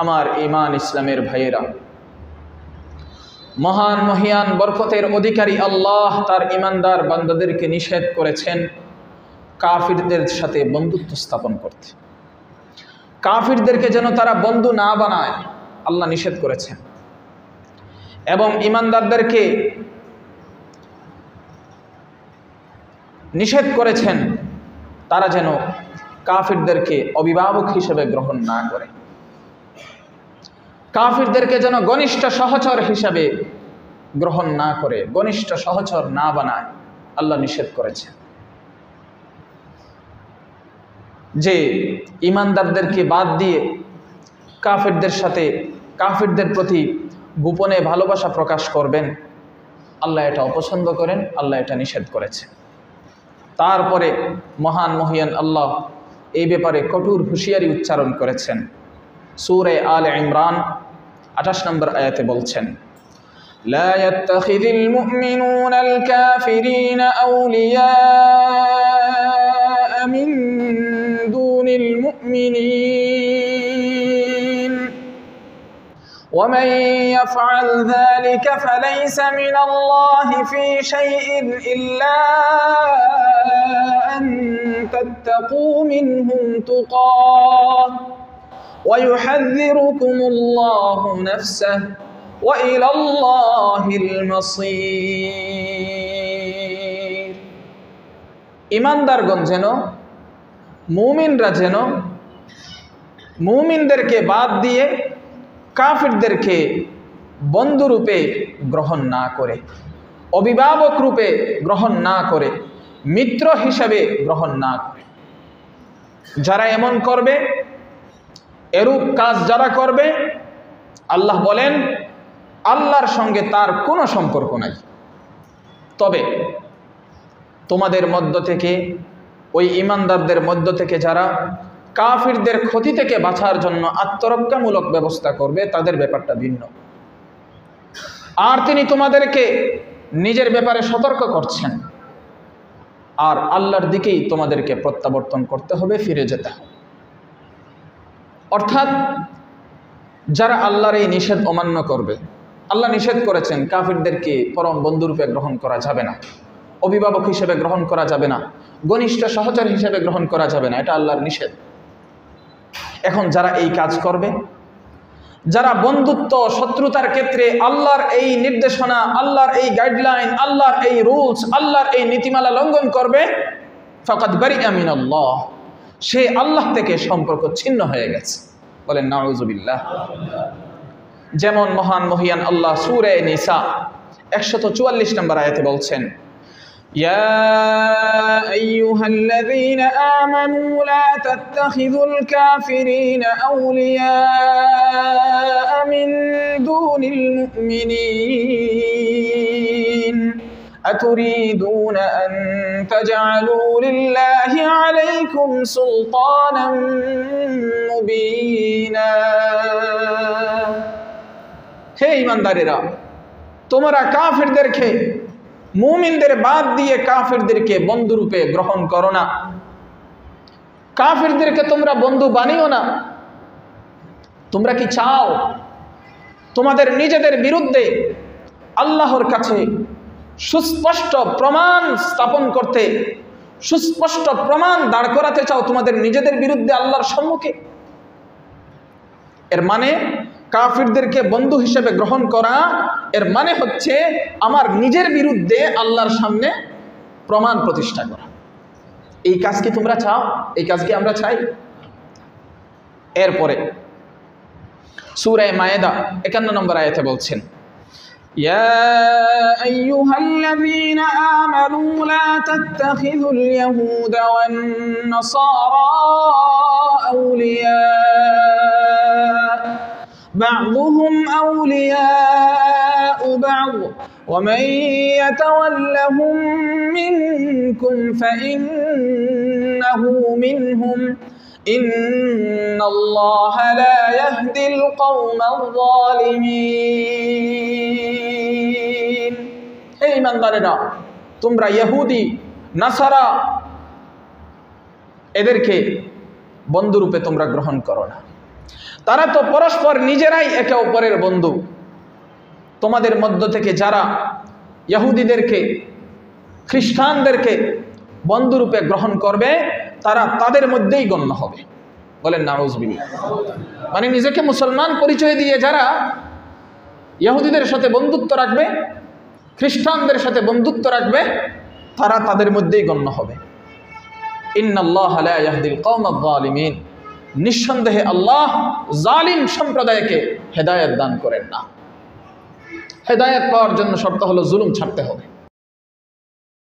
আমার ঈমান ইসলামের ভাইয়েরা, মহান মহিয়ান বরকতের অধিকারী আল্লাহ তার ঈমানদার বান্দাদেরকে নিষেধ করেছেন কাফিরদের সাথে বন্ধুত্ব স্থাপন করতে। কাফিরদেরকে যেন তারা বন্ধু না বানায় আল্লাহ নিষেধ করেছেন, এবং ঈমানদারদেরকে নিষেধ করেছেন তারা যেন কাফিরদেরকে অভিভাবক হিসেবে গ্রহণ না করে, কাফিরদেরকে যেন ঘনিষ্ঠ সহচর হিসেবে গ্রহণ না করে, ঘনিষ্ঠ সহচর না বানায় আল্লাহ নিষেধ করেছেন। যে ঈমানদারদেরকে বাদ দিয়ে কাফিরদের সাথে, কাফিরদের প্রতি গোপনে ভালোবাসা প্রকাশ করবেন, আল্লাহ এটা অপছন্দ করেন, আল্লাহ এটা নিষেধ করেছেন। তারপরে মহান মহিয়ান আল্লাহ এই ব্যাপারে কঠোর হুঁশিয়ারি উচ্চারণ করেছেন। সূরা আলে ইমরান 28 নম্বর আয়াতে বলছেন, লা ইয়াত্তাখিযুল মুমিনুনাল কাফিরিনা আউলিয়া মিন দুনিল মুমিনিন ওয়া মান ইয়াফআল যালিকা ফালাইসা মিনাল্লাহি ফী শাইইন ইল্লা আন তাত্তাকু মিনহুম তুকাহ ويحذركم الله نفسه وإلى الله المصير। ঈমানদারগণ যেন, মুমিনরা যেন মুমিনদেরকে বাদ দিয়ে কাফিরদেরকে বন্ধুরূপে গ্রহণ না করে, অভিভাবক রূপে গ্রহণ না করে, মিত্র হিসাবে গ্রহণ না করে। যারা এমন করবে, এরূপ কাজ যারা করবে, আল্লাহ বলেন আল্লাহর সঙ্গে তার কোনো সম্পর্ক নাই। তবে তোমাদের মধ্য থেকে, ওই ঈমানদারদের মধ্য থেকে যারা কাফিরদের ক্ষতি থেকে বাঁচার জন্য আত্মরক্ষামূলক ব্যবস্থা করবে, তাদের ব্যাপারটা ভিন্ন। আর তিনি তোমাদেরকে নিজের ব্যাপারে সতর্ক করছেন, আর আল্লাহর দিকেই তোমাদেরকে প্রত্যাবর্তন করতে হবে, ফিরে যেতে হবে। অর্থাৎ যারা আল্লাহর এই নিষেধ অমান্য করবে, আল্লাহ নিষেধ করেছেন কাফিরদেরকে পরম বন্ধুরূপে গ্রহণ করা যাবে না, অভিভাবক হিসেবে গ্রহণ করা যাবে না, ঘনিষ্ঠ সহচর হিসেবে গ্রহণ করা যাবে না, এটা আল্লাহর নিষেধ। এখন যারা এই কাজ করবে, যারা বন্ধুত্ব শত্রুতার ক্ষেত্রে আল্লাহর এই নির্দেশনা, আল্লাহর এই গাইডলাইন, আল্লাহর এই রুলস, আল্লাহর এই নীতিমালা লঙ্ঘন করবে, ফাকাদ বারিআ মিনাল্লাহ, সে আল্লাহ থেকে সম্পর্ক ছিন্ন হয়ে গেছে। বলেন নাউযুবিল্লাহ। যেমন মহান মহিয়ান আল্লাহ সূরা নিসা 144 নম্বর আয়াতে বলছেন, ইয়া আইয়ুহাল্লাযীনা আমানু লা তাত্তাখিযুল কাফিরিনা আউলিয়া মিন দুনিল মুমিনিন أتريدون أن تجعلوا لله عليكم سلطانا مبينا। হে ঈমানদারেরা, তোমরা কাফিরদেরকে মুমিনদের বাদ দিয়ে কাফিরদেরকে বন্ধুরূপে গ্রহণ করো না, কাফিরদেরকে তোমরা বন্ধু বানিও না। তোমরা কি চাও তোমাদের নিজেদের বিরুদ্ধে আল্লাহর কাছে সুস্পষ্ট প্রমাণ স্থাপন করতে, সুস্পষ্ট প্রমাণ দাঁড় করাতে চাও তোমাদের নিজেদের বিরুদ্ধে আল্লাহর সম্মুখে? এর মানে কাফিরদেরকে বন্ধু হিসেবে গ্রহণ করা, এর মানে হচ্ছে আমার নিজের বিরুদ্ধে আল্লাহর সামনে প্রমাণ প্রতিষ্ঠা করা। এই কাজ কি তোমরা চাও? এই কাজ কি আমরা চাই? এরপরে সূরা মায়েদা 51 নম্বর আয়াতে বলছেন, يا أيها الذين آمنوا لا تتخذوا اليهود والنصارى أولياء بعضهم أولياء بعض ومن يتولهم منكم فإنه منهم إن الله لا يهدي القوم الظالمين। হে ঈমানদারেরা, তোমরা ইহুদি নাসারা এদেরকে বন্ধুরূপে তোমরা গ্রহণ করো না। তারা তো পরস্পর নিজেরাই একে অপরের বন্ধু। তোমাদের মধ্য থেকে যারা ইহুদিদেরকে, খ্রিস্টানদেরকে বন্ধুরূপে গ্রহণ করবে তারা তাদের মধ্যেই গণ্য হবে। বলেন নাউজুবিল্লাহ। মানে নিজেকে মুসলমান পরিচয় দিয়ে যারা ইহুদিদের সাথে বন্ধুত্ব রাখবে, খ্রিস্টানদের সাথে বন্ধুত্ব রাখবে, তারা তাদের মধ্যেই গণ্য হবে। ইন্নাল্লাহা লা ইয়াহদিল কওমায যালিমিন, নিঃসন্দেহে আল্লাহ জালিম সম্প্রদায়কে হেদায়েত দান করেন না। হেদায়েত পাওয়ার জন্য শর্ত হলো জুলুম ছাড়তে হবে।